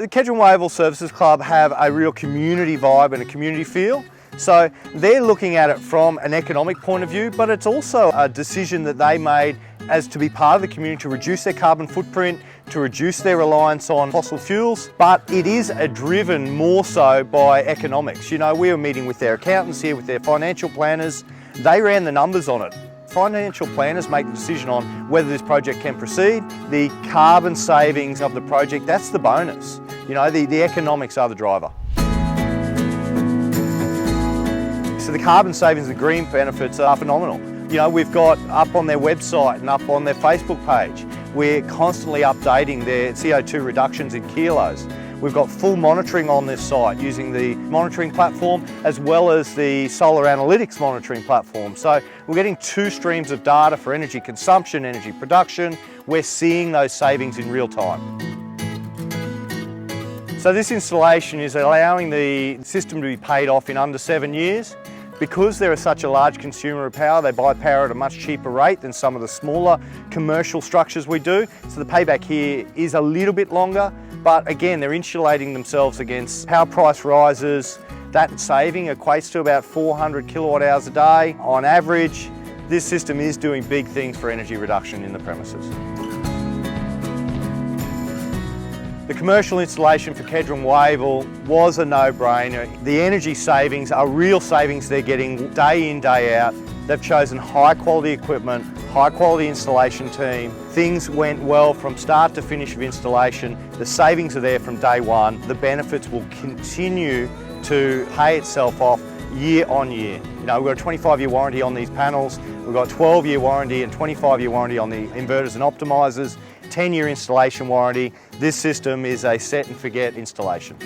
the Kedron Wavell Services Club have a real community vibe and a community feel. So they're looking at it from an economic point of view, but it's also a decision that they made as to be part of the community to reduce their carbon footprint, to reduce their reliance on fossil fuels, but it is driven more so by economics. You know, we were meeting with their accountants here, with their financial planners. They ran the numbers on it. Financial planners make the decision on whether this project can proceed. The carbon savings of the project, that's the bonus. You know, the economics are the driver. So the carbon savings and green benefits are phenomenal. You know, we've got up on their website and up on their Facebook page, we're constantly updating their CO2 reductions in kilos. We've got full monitoring on this site using the monitoring platform as well as the solar analytics monitoring platform. So we're getting two streams of data for energy consumption, energy production. We're seeing those savings in real time. So this installation is allowing the system to be paid off in under 7 years. Because they're such a large consumer of power, they buy power at a much cheaper rate than some of the smaller commercial structures we do. So the payback here is a little bit longer, but again, they're insulating themselves against power price rises. That saving equates to about 400 kilowatt hours a day. On average, this system is doing big things for energy reduction in the premises. The commercial installation for Kedron Wavell was a no-brainer. The energy savings are real savings they're getting day in, day out. They've chosen high-quality equipment, high-quality installation team. Things went well from start to finish of installation. The savings are there from day one. The benefits will continue to pay itself off year on year. You know, we've got a 25-year warranty on these panels. We've got a 12-year warranty and 25-year warranty on the inverters and optimizers. 10-year installation warranty. This system is a set and forget installation.